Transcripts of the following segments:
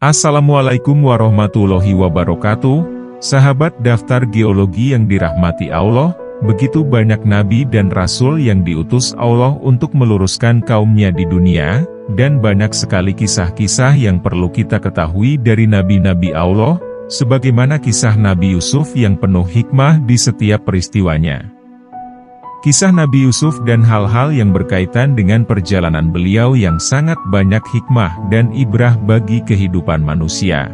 Assalamualaikum warahmatullahi wabarakatuh, sahabat daftar geologi yang dirahmati Allah. Begitu banyak nabi dan rasul yang diutus Allah untuk meluruskan kaumnya di dunia, dan banyak sekali kisah-kisah yang perlu kita ketahui dari nabi-nabi Allah, sebagaimana kisah Nabi Yusuf yang penuh hikmah di setiap peristiwanya. Kisah Nabi Yusuf dan hal-hal yang berkaitan dengan perjalanan beliau yang sangat banyak hikmah dan ibrah bagi kehidupan manusia.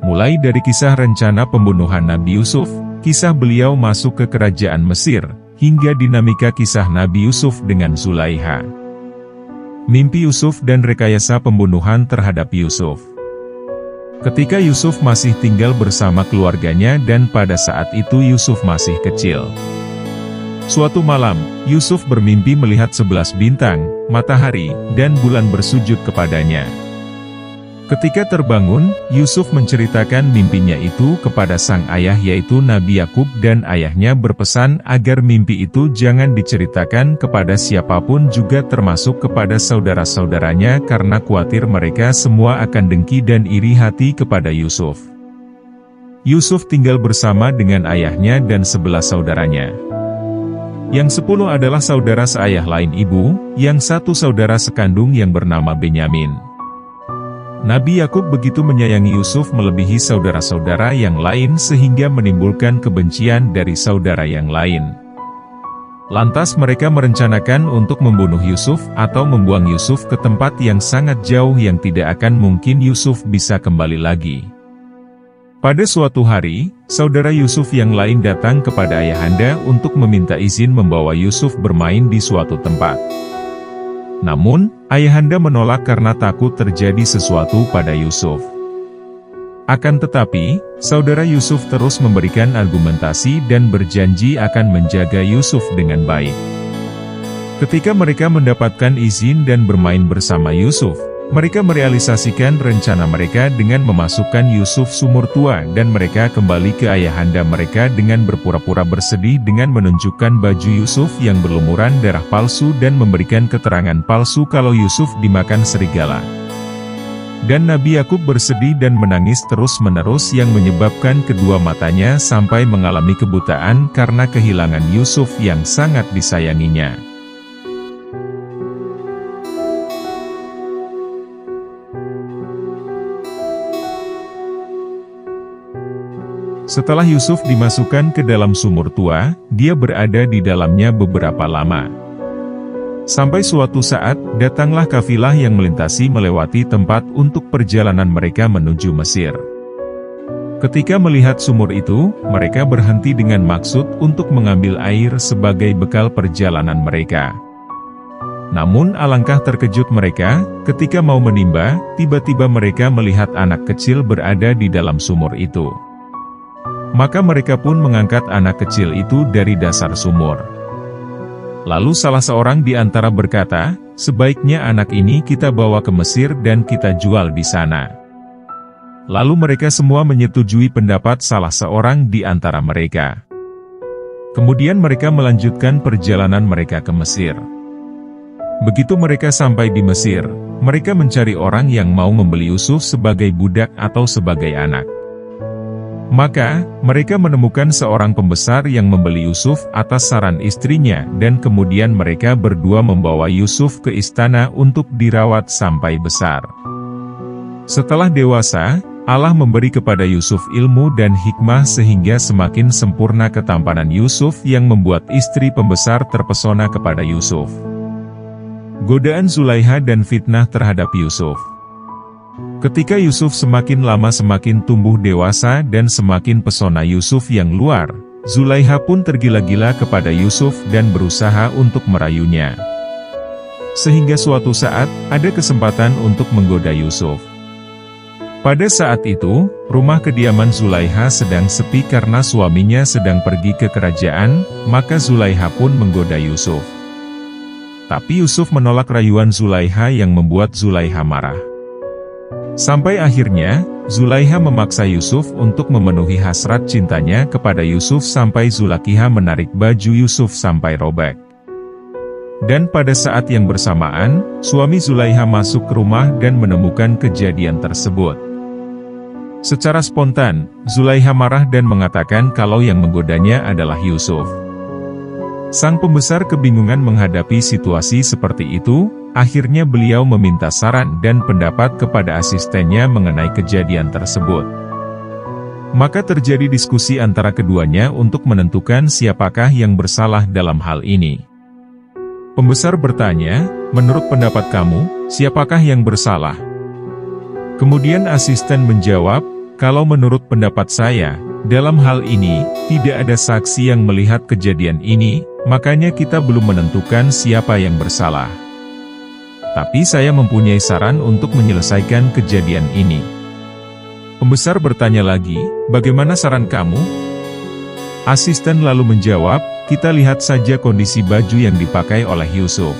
Mulai dari kisah rencana pembunuhan Nabi Yusuf, kisah beliau masuk ke kerajaan Mesir, hingga dinamika kisah Nabi Yusuf dengan Zulaiha. Mimpi Yusuf dan rekayasa pembunuhan terhadap Yusuf. Ketika Yusuf masih tinggal bersama keluarganya dan pada saat itu Yusuf masih kecil. Suatu malam, Yusuf bermimpi melihat 11 bintang, matahari, dan bulan bersujud kepadanya. Ketika terbangun, Yusuf menceritakan mimpinya itu kepada sang ayah yaitu Nabi Yakub dan ayahnya berpesan agar mimpi itu jangan diceritakan kepada siapapun juga termasuk kepada saudara-saudaranya karena khawatir mereka semua akan dengki dan iri hati kepada Yusuf. Yusuf tinggal bersama dengan ayahnya dan 11 saudaranya. Yang 10 adalah saudara seayah lain ibu, yang 1 saudara sekandung yang bernama Benyamin. Nabi Yakub begitu menyayangi Yusuf melebihi saudara-saudara yang lain sehingga menimbulkan kebencian dari saudara yang lain. Lantas mereka merencanakan untuk membunuh Yusuf atau membuang Yusuf ke tempat yang sangat jauh yang tidak akan mungkin Yusuf bisa kembali lagi. Pada suatu hari, saudara Yusuf yang lain datang kepada ayahanda untuk meminta izin membawa Yusuf bermain di suatu tempat. Namun, ayahanda menolak karena takut terjadi sesuatu pada Yusuf. Akan tetapi, saudara Yusuf terus memberikan argumentasi dan berjanji akan menjaga Yusuf dengan baik. Ketika mereka mendapatkan izin dan bermain bersama Yusuf, mereka merealisasikan rencana mereka dengan memasukkan Yusuf sumur tua dan mereka kembali ke ayahanda mereka dengan berpura-pura bersedih dengan menunjukkan baju Yusuf yang berlumuran darah palsu dan memberikan keterangan palsu kalau Yusuf dimakan serigala. Dan Nabi Yakub bersedih dan menangis terus-menerus yang menyebabkan kedua matanya sampai mengalami kebutaan karena kehilangan Yusuf yang sangat disayanginya. Setelah Yusuf dimasukkan ke dalam sumur tua, dia berada di dalamnya beberapa lama. Sampai suatu saat, datanglah kafilah yang melewati tempat untuk perjalanan mereka menuju Mesir. Ketika melihat sumur itu, mereka berhenti dengan maksud untuk mengambil air sebagai bekal perjalanan mereka. Namun alangkah terkejut mereka, ketika mau menimba, tiba-tiba mereka melihat anak kecil berada di dalam sumur itu. Maka mereka pun mengangkat anak kecil itu dari dasar sumur. Lalu salah seorang di antara berkata, sebaiknya anak ini kita bawa ke Mesir dan kita jual di sana. Lalu mereka semua menyetujui pendapat salah seorang di antara mereka. Kemudian mereka melanjutkan perjalanan mereka ke Mesir. Begitu mereka sampai di Mesir, mereka mencari orang yang mau membeli Yusuf sebagai budak atau sebagai anak. Maka, mereka menemukan seorang pembesar yang membeli Yusuf atas saran istrinya dan kemudian mereka berdua membawa Yusuf ke istana untuk dirawat sampai besar. Setelah dewasa, Allah memberi kepada Yusuf ilmu dan hikmah sehingga semakin sempurna ketampanan Yusuf yang membuat istri pembesar terpesona kepada Yusuf. Godaan Zulaiha dan fitnah terhadap Yusuf. Ketika Yusuf semakin lama semakin tumbuh dewasa dan semakin pesona Yusuf yang luar, Zulaiha pun tergila-gila kepada Yusuf dan berusaha untuk merayunya. Sehingga suatu saat, ada kesempatan untuk menggoda Yusuf. Pada saat itu, rumah kediaman Zulaiha sedang sepi karena suaminya sedang pergi ke kerajaan, maka Zulaiha pun menggoda Yusuf. Tapi Yusuf menolak rayuan Zulaiha yang membuat Zulaiha marah. Sampai akhirnya, Zulaiha memaksa Yusuf untuk memenuhi hasrat cintanya kepada Yusuf sampai Zulaikha menarik baju Yusuf sampai robek. Dan pada saat yang bersamaan, suami Zulaiha masuk ke rumah dan menemukan kejadian tersebut. Secara spontan, Zulaiha marah dan mengatakan kalau yang menggodanya adalah Yusuf. Sang pembesar kebingungan menghadapi situasi seperti itu, akhirnya beliau meminta saran dan pendapat kepada asistennya mengenai kejadian tersebut. Maka terjadi diskusi antara keduanya untuk menentukan siapakah yang bersalah dalam hal ini. Pembesar bertanya, menurut pendapat kamu, siapakah yang bersalah? Kemudian asisten menjawab, kalau menurut pendapat saya, dalam hal ini, tidak ada saksi yang melihat kejadian ini, makanya kita belum menentukan siapa yang bersalah. Tapi saya mempunyai saran untuk menyelesaikan kejadian ini. Pembesar bertanya lagi, bagaimana saran kamu? Asisten lalu menjawab, kita lihat saja kondisi baju yang dipakai oleh Yusuf.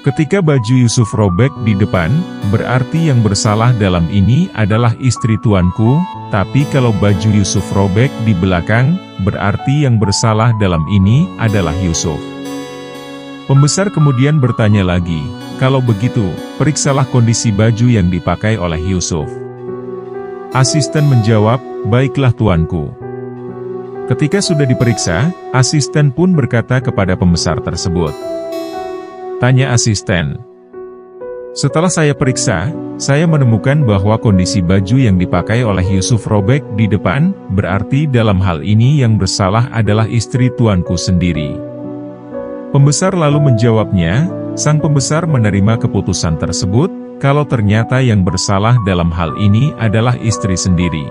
Ketika baju Yusuf robek di depan, berarti yang bersalah dalam ini adalah istri tuanku, tapi kalau baju Yusuf robek di belakang, berarti yang bersalah dalam ini adalah Yusuf. Pembesar kemudian bertanya lagi, kalau begitu, periksalah kondisi baju yang dipakai oleh Yusuf. Asisten menjawab, baiklah tuanku. Ketika sudah diperiksa, asisten pun berkata kepada pembesar tersebut. Tanya asisten. Setelah saya periksa, saya menemukan bahwa kondisi baju yang dipakai oleh Yusuf robek di depan, berarti dalam hal ini yang bersalah adalah istri tuanku sendiri. Pembesar lalu menjawabnya, sang pembesar menerima keputusan tersebut, kalau ternyata yang bersalah dalam hal ini adalah istri sendiri.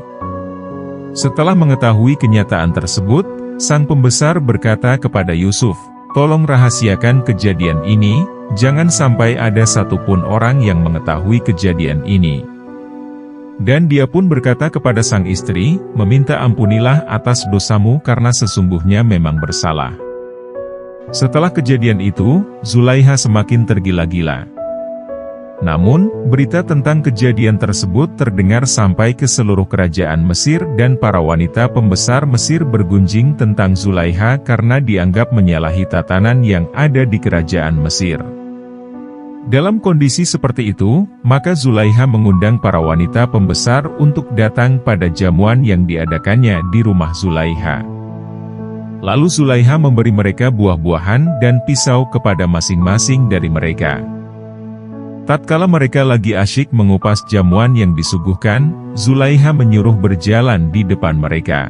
Setelah mengetahui kenyataan tersebut, sang pembesar berkata kepada Yusuf, tolong rahasiakan kejadian ini, jangan sampai ada satupun orang yang mengetahui kejadian ini. Dan dia pun berkata kepada sang istri, meminta ampunilah atas dosamu karena sesungguhnya memang bersalah. Setelah kejadian itu, Zulaiha semakin tergila-gila. Namun, berita tentang kejadian tersebut terdengar sampai ke seluruh kerajaan Mesir dan para wanita pembesar Mesir bergunjing tentang Zulaiha karena dianggap menyalahi tatanan yang ada di kerajaan Mesir. Dalam kondisi seperti itu, maka Zulaiha mengundang para wanita pembesar untuk datang pada jamuan yang diadakannya di rumah Zulaiha. Lalu Zulaiha memberi mereka buah-buahan dan pisau kepada masing-masing dari mereka. Tatkala mereka lagi asyik mengupas jamuan yang disuguhkan, Zulaiha menyuruh berjalan di depan mereka.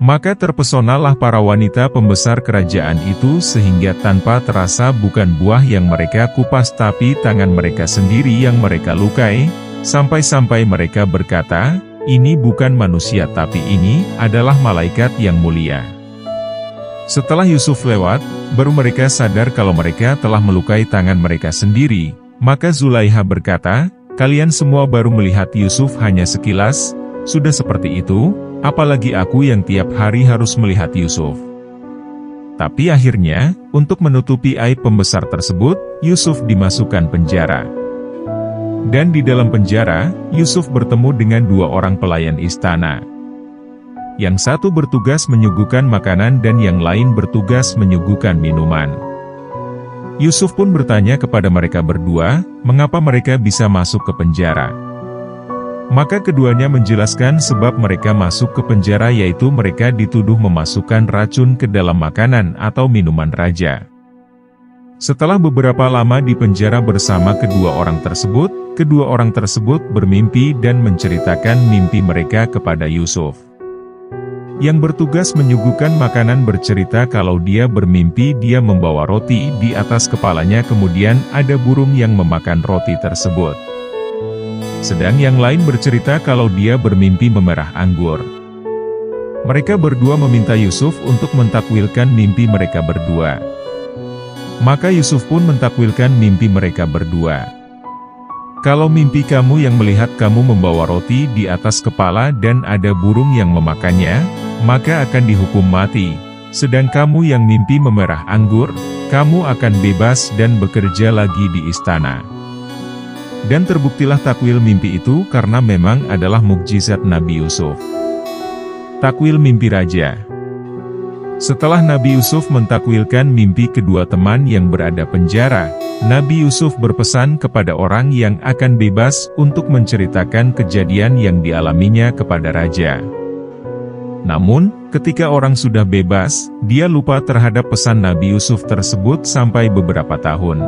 Maka terpesonalah para wanita pembesar kerajaan itu sehingga tanpa terasa bukan buah yang mereka kupas tapi tangan mereka sendiri yang mereka lukai, sampai-sampai mereka berkata, ini bukan manusia tapi ini adalah malaikat yang mulia. Setelah Yusuf lewat, baru mereka sadar kalau mereka telah melukai tangan mereka sendiri. Maka Zulaiha berkata, kalian semua baru melihat Yusuf hanya sekilas, sudah seperti itu, apalagi aku yang tiap hari harus melihat Yusuf. Tapi akhirnya, untuk menutupi aib pembesar tersebut, Yusuf dimasukkan penjara. Dan di dalam penjara, Yusuf bertemu dengan dua orang pelayan istana. Yang satu bertugas menyuguhkan makanan dan yang lain bertugas menyuguhkan minuman. Yusuf pun bertanya kepada mereka berdua, mengapa mereka bisa masuk ke penjara. Maka keduanya menjelaskan sebab mereka masuk ke penjara yaitu mereka dituduh memasukkan racun ke dalam makanan atau minuman raja. Setelah beberapa lama di penjara bersama kedua orang tersebut bermimpi dan menceritakan mimpi mereka kepada Yusuf. Yang bertugas menyuguhkan makanan bercerita kalau dia bermimpi dia membawa roti di atas kepalanya kemudian ada burung yang memakan roti tersebut. Sedang yang lain bercerita kalau dia bermimpi memerah anggur. Mereka berdua meminta Yusuf untuk mentakwilkan mimpi mereka berdua. Maka Yusuf pun mentakwilkan mimpi mereka berdua. Kalau mimpi kamu yang melihat kamu membawa roti di atas kepala dan ada burung yang memakannya, maka akan dihukum mati. Sedang kamu yang mimpi memerah anggur, kamu akan bebas dan bekerja lagi di istana. Dan terbuktilah takwil mimpi itu karena memang adalah mukjizat Nabi Yusuf. Takwil mimpi raja. Setelah Nabi Yusuf mentakwilkan mimpi kedua teman yang berada penjara, Nabi Yusuf berpesan kepada orang yang akan bebas untuk menceritakan kejadian yang dialaminya kepada raja. Namun, ketika orang sudah bebas, dia lupa terhadap pesan Nabi Yusuf tersebut sampai beberapa tahun.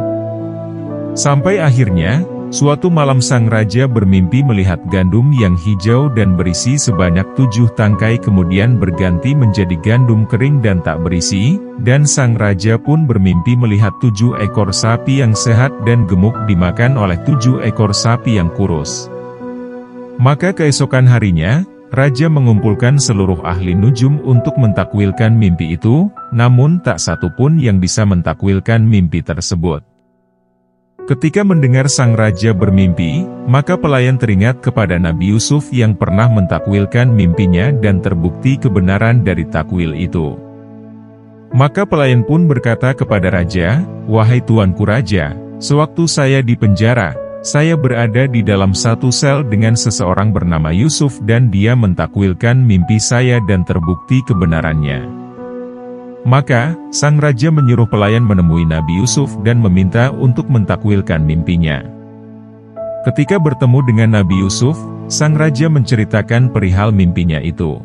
Sampai akhirnya, suatu malam sang raja bermimpi melihat gandum yang hijau dan berisi sebanyak 7 tangkai kemudian berganti menjadi gandum kering dan tak berisi, dan sang raja pun bermimpi melihat 7 ekor sapi yang sehat dan gemuk dimakan oleh 7 ekor sapi yang kurus. Maka keesokan harinya, raja mengumpulkan seluruh ahli nujum untuk mentakwilkan mimpi itu, namun tak satu pun yang bisa mentakwilkan mimpi tersebut. Ketika mendengar sang raja bermimpi, maka pelayan teringat kepada Nabi Yusuf yang pernah mentakwilkan mimpinya dan terbukti kebenaran dari takwil itu. Maka pelayan pun berkata kepada raja, "Wahai tuanku raja, sewaktu saya di penjara, saya berada di dalam satu sel dengan seseorang bernama Yusuf dan dia mentakwilkan mimpi saya dan terbukti kebenarannya." Maka, sang raja menyuruh pelayan menemui Nabi Yusuf dan meminta untuk mentakwilkan mimpinya. Ketika bertemu dengan Nabi Yusuf, sang raja menceritakan perihal mimpinya itu.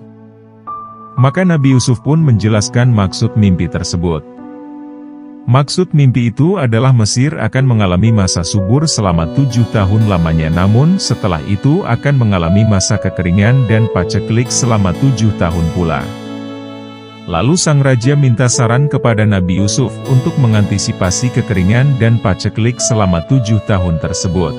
Maka Nabi Yusuf pun menjelaskan maksud mimpi tersebut. Maksud mimpi itu adalah Mesir akan mengalami masa subur selama 7 tahun lamanya, namun setelah itu akan mengalami masa kekeringan dan paceklik selama 7 tahun pula. Lalu sang raja minta saran kepada Nabi Yusuf untuk mengantisipasi kekeringan dan paceklik selama 7 tahun tersebut.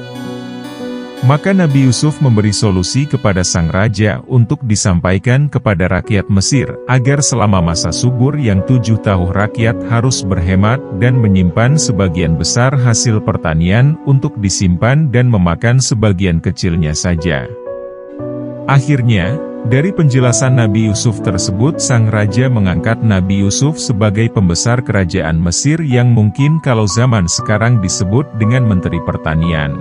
Maka Nabi Yusuf memberi solusi kepada sang raja untuk disampaikan kepada rakyat Mesir, agar selama masa subur yang 7 tahun rakyat harus berhemat dan menyimpan sebagian besar hasil pertanian untuk disimpan dan memakan sebagian kecilnya saja. Akhirnya, dari penjelasan Nabi Yusuf tersebut sang raja mengangkat Nabi Yusuf sebagai pembesar kerajaan Mesir yang mungkin kalau zaman sekarang disebut dengan Menteri Pertanian.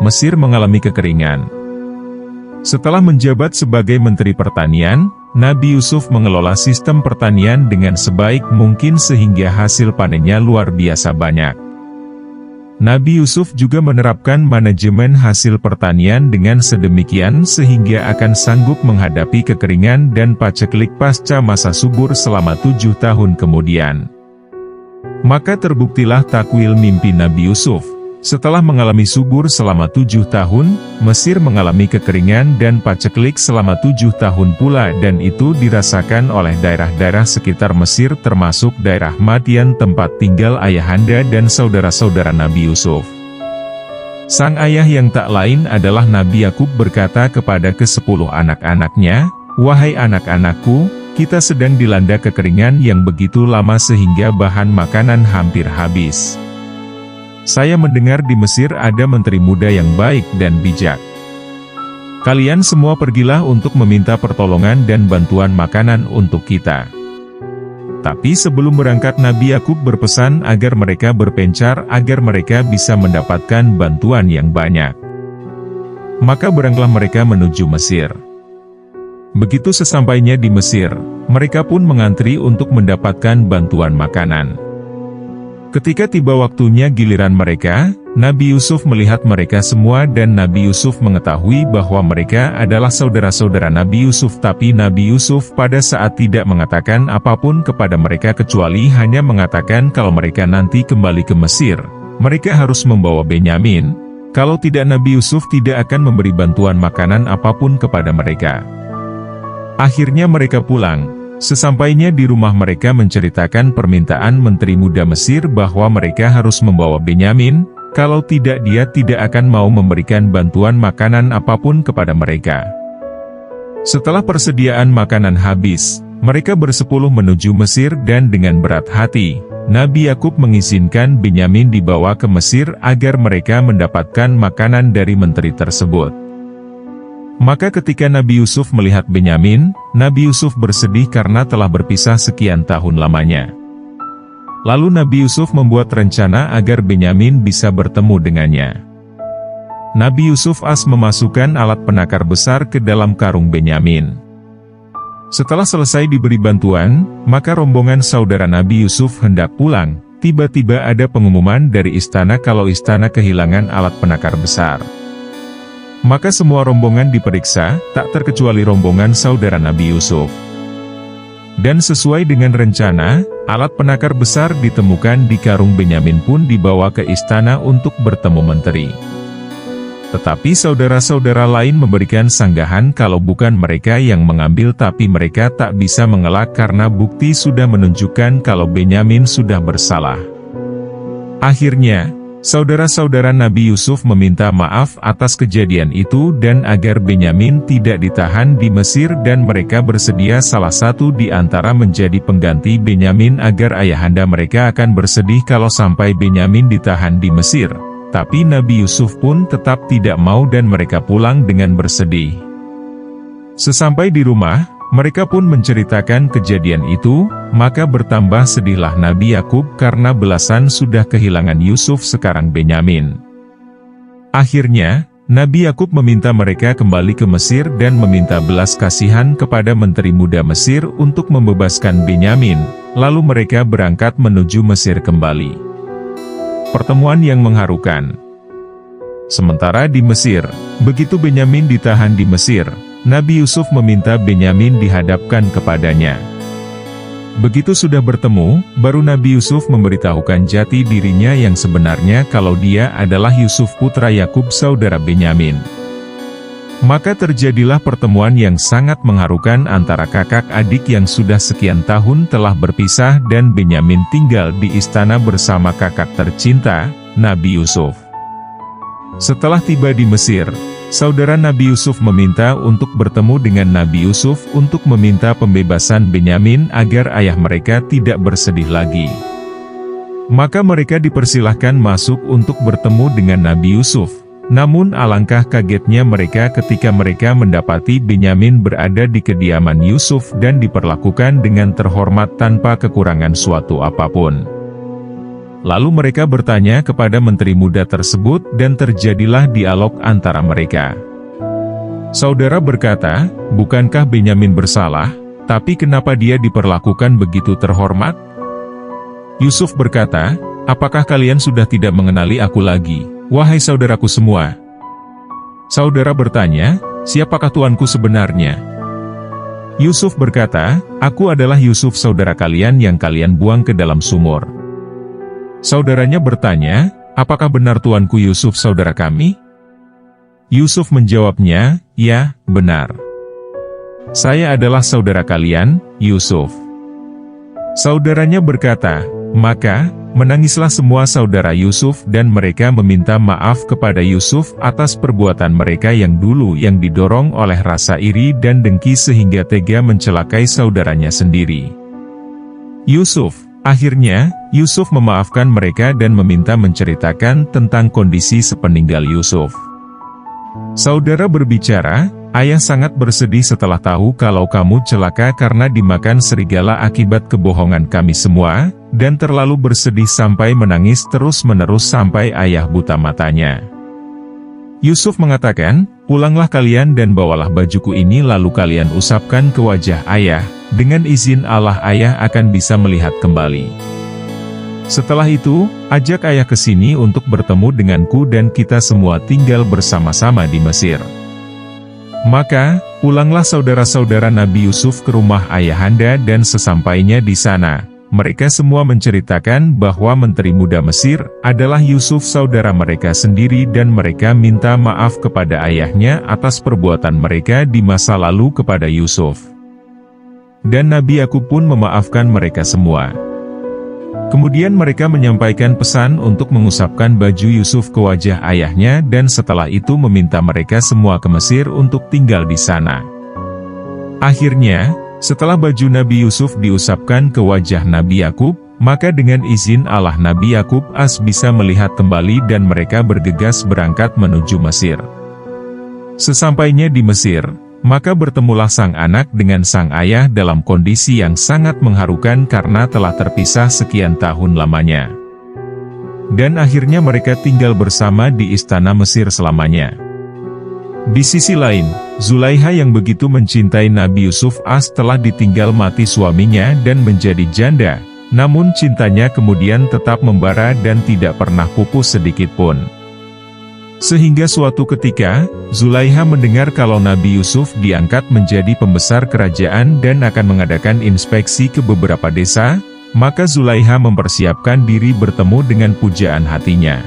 Mesir mengalami kekeringan. Setelah menjabat sebagai Menteri Pertanian, Nabi Yusuf mengelola sistem pertanian dengan sebaik mungkin sehingga hasil panennya luar biasa banyak. Nabi Yusuf juga menerapkan manajemen hasil pertanian dengan sedemikian sehingga akan sanggup menghadapi kekeringan dan paceklik pasca masa subur selama 7 tahun kemudian. Maka terbuktilah takwil mimpi Nabi Yusuf. Setelah mengalami subur selama 7 tahun, Mesir mengalami kekeringan dan paceklik selama 7 tahun pula dan itu dirasakan oleh daerah-daerah sekitar Mesir termasuk daerah Madian tempat tinggal ayahanda dan saudara-saudara Nabi Yusuf. Sang ayah yang tak lain adalah Nabi Yakub berkata kepada ke-10 anak-anaknya, "Wahai anak-anakku, kita sedang dilanda kekeringan yang begitu lama sehingga bahan makanan hampir habis. Saya mendengar di Mesir ada menteri muda yang baik dan bijak. Kalian semua pergilah untuk meminta pertolongan dan bantuan makanan untuk kita." Tapi sebelum berangkat Nabi Yakub berpesan agar mereka berpencar agar mereka bisa mendapatkan bantuan yang banyak. Maka berangkatlah mereka menuju Mesir. Begitu sesampainya di Mesir, mereka pun mengantri untuk mendapatkan bantuan makanan. Ketika tiba waktunya giliran mereka, Nabi Yusuf melihat mereka semua dan Nabi Yusuf mengetahui bahwa mereka adalah saudara-saudara Nabi Yusuf, tapi Nabi Yusuf pada saat tidak mengatakan apapun kepada mereka kecuali hanya mengatakan kalau mereka nanti kembali ke Mesir, mereka harus membawa Benyamin. Kalau tidak Nabi Yusuf tidak akan memberi bantuan makanan apapun kepada mereka. Akhirnya mereka pulang. Sesampainya di rumah mereka menceritakan permintaan Menteri Muda Mesir bahwa mereka harus membawa Benyamin, kalau tidak dia tidak akan mau memberikan bantuan makanan apapun kepada mereka. Setelah persediaan makanan habis, mereka bersepuluh menuju Mesir dan dengan berat hati, Nabi Yakub mengizinkan Benyamin dibawa ke Mesir agar mereka mendapatkan makanan dari menteri tersebut. Maka ketika Nabi Yusuf melihat Benyamin, Nabi Yusuf bersedih karena telah berpisah sekian tahun lamanya. Lalu Nabi Yusuf membuat rencana agar Benyamin bisa bertemu dengannya. Nabi Yusuf memasukkan alat penakar besar ke dalam karung Benyamin. Setelah selesai diberi bantuan, maka rombongan saudara Nabi Yusuf hendak pulang. Tiba-tiba ada pengumuman dari istana kalau istana kehilangan alat penakar besar. Maka semua rombongan diperiksa, tak terkecuali rombongan saudara Nabi Yusuf. Dan sesuai dengan rencana, alat penakar besar ditemukan di karung Benyamin pun dibawa ke istana untuk bertemu menteri. Tetapi saudara-saudara lain memberikan sanggahan kalau bukan mereka yang mengambil, tapi mereka tak bisa mengelak karena bukti sudah menunjukkan kalau Benyamin sudah bersalah. Akhirnya, saudara-saudara Nabi Yusuf meminta maaf atas kejadian itu dan agar Benyamin tidak ditahan di Mesir, dan mereka bersedia salah satu di antara menjadi pengganti Benyamin agar ayahanda mereka akan bersedih kalau sampai Benyamin ditahan di Mesir. Tapi Nabi Yusuf pun tetap tidak mau dan mereka pulang dengan bersedih. Sesampai di rumah, mereka pun menceritakan kejadian itu, maka bertambah sedihlah Nabi Yakub karena belasan sudah kehilangan Yusuf, sekarang Benyamin. Akhirnya, Nabi Yakub meminta mereka kembali ke Mesir dan meminta belas kasihan kepada menteri muda Mesir untuk membebaskan Benyamin, lalu mereka berangkat menuju Mesir kembali. Pertemuan yang mengharukan. Sementara di Mesir, begitu Benyamin ditahan di Mesir, Nabi Yusuf meminta Benyamin dihadapkan kepadanya. Begitu sudah bertemu, baru Nabi Yusuf memberitahukan jati dirinya yang sebenarnya kalau dia adalah Yusuf putra Yakub saudara Benyamin. Maka terjadilah pertemuan yang sangat mengharukan antara kakak adik yang sudah sekian tahun telah berpisah, dan Benyamin tinggal di istana bersama kakak tercinta, Nabi Yusuf. Setelah tiba di Mesir, saudara Nabi Yusuf meminta untuk bertemu dengan Nabi Yusuf untuk meminta pembebasan Benyamin agar ayah mereka tidak bersedih lagi. Maka mereka dipersilahkan masuk untuk bertemu dengan Nabi Yusuf. Namun alangkah kagetnya mereka ketika mereka mendapati Benyamin berada di kediaman Yusuf dan diperlakukan dengan terhormat tanpa kekurangan suatu apapun. Lalu mereka bertanya kepada menteri muda tersebut dan terjadilah dialog antara mereka. Saudara berkata, "Bukankah Benyamin bersalah, tapi kenapa dia diperlakukan begitu terhormat?" Yusuf berkata, "Apakah kalian sudah tidak mengenali aku lagi, wahai saudaraku semua?" Saudara bertanya, "Siapakah tuanku sebenarnya?" Yusuf berkata, "Aku adalah Yusuf saudara kalian yang kalian buang ke dalam sumur." Saudaranya bertanya, "Apakah benar tuanku Yusuf saudara kami?" Yusuf menjawabnya, "Ya, benar. Saya adalah saudara kalian, Yusuf." Saudaranya berkata, maka menangislah semua saudara Yusuf dan mereka meminta maaf kepada Yusuf atas perbuatan mereka yang dulu yang didorong oleh rasa iri dan dengki sehingga tega mencelakai saudaranya sendiri. Akhirnya, Yusuf memaafkan mereka dan meminta menceritakan tentang kondisi sepeninggal Yusuf. Saudara berbicara, "Ayah sangat bersedih setelah tahu kalau kamu celaka karena dimakan serigala akibat kebohongan kami semua, dan terlalu bersedih sampai menangis terus-menerus sampai ayah buta matanya." Yusuf mengatakan, "Pulanglah kalian dan bawalah bajuku ini lalu kalian usapkan ke wajah ayah, dengan izin Allah ayah akan bisa melihat kembali. Setelah itu, ajak ayah ke sini untuk bertemu denganku dan kita semua tinggal bersama-sama di Mesir." Maka, pulanglah saudara-saudara Nabi Yusuf ke rumah ayahanda dan sesampainya di sana, mereka semua menceritakan bahwa menteri muda Mesir adalah Yusuf saudara mereka sendiri dan mereka minta maaf kepada ayahnya atas perbuatan mereka di masa lalu kepada Yusuf. Dan Nabi Yakub pun memaafkan mereka semua. Kemudian mereka menyampaikan pesan untuk mengusapkan baju Yusuf ke wajah ayahnya dan setelah itu meminta mereka semua ke Mesir untuk tinggal di sana. Akhirnya, setelah baju Nabi Yusuf diusapkan ke wajah Nabi Yakub, maka dengan izin Allah Nabi Yakub bisa melihat kembali dan mereka bergegas berangkat menuju Mesir. Sesampainya di Mesir, maka bertemulah sang anak dengan sang ayah dalam kondisi yang sangat mengharukan karena telah terpisah sekian tahun lamanya. Dan akhirnya mereka tinggal bersama di istana Mesir selamanya. Di sisi lain, Zulaiha yang begitu mencintai Nabi Yusuf telah ditinggal mati suaminya dan menjadi janda, namun cintanya kemudian tetap membara dan tidak pernah pupus sedikitpun. Sehingga suatu ketika, Zulaiha mendengar kalau Nabi Yusuf diangkat menjadi pembesar kerajaan dan akan mengadakan inspeksi ke beberapa desa, maka Zulaiha mempersiapkan diri bertemu dengan pujaan hatinya.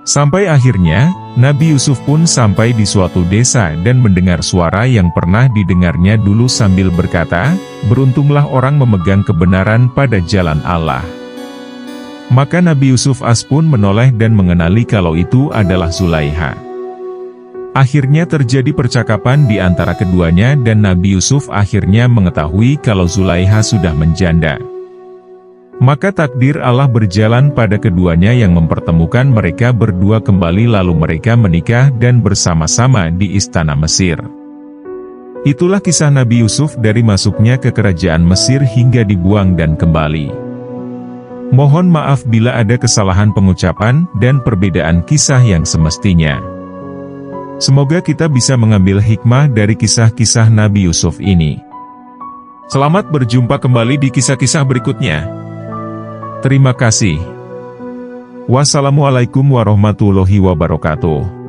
Sampai akhirnya, Nabi Yusuf pun sampai di suatu desa dan mendengar suara yang pernah didengarnya dulu sambil berkata, "Beruntunglah orang memegang kebenaran pada jalan Allah." Maka Nabi Yusuf pun menoleh dan mengenali kalau itu adalah Zulaiha. Akhirnya terjadi percakapan di antara keduanya dan Nabi Yusuf akhirnya mengetahui kalau Zulaiha sudah menjanda. Maka takdir Allah berjalan pada keduanya yang mempertemukan mereka berdua kembali lalu mereka menikah dan bersama-sama di istana Mesir. Itulah kisah Nabi Yusuf dari masuknya ke kerajaan Mesir hingga dibuang dan kembali. Mohon maaf bila ada kesalahan pengucapan dan perbedaan kisah yang semestinya. Semoga kita bisa mengambil hikmah dari kisah-kisah Nabi Yusuf ini. Selamat berjumpa kembali di kisah-kisah berikutnya. Terima kasih. Wassalamualaikum warahmatullahi wabarakatuh.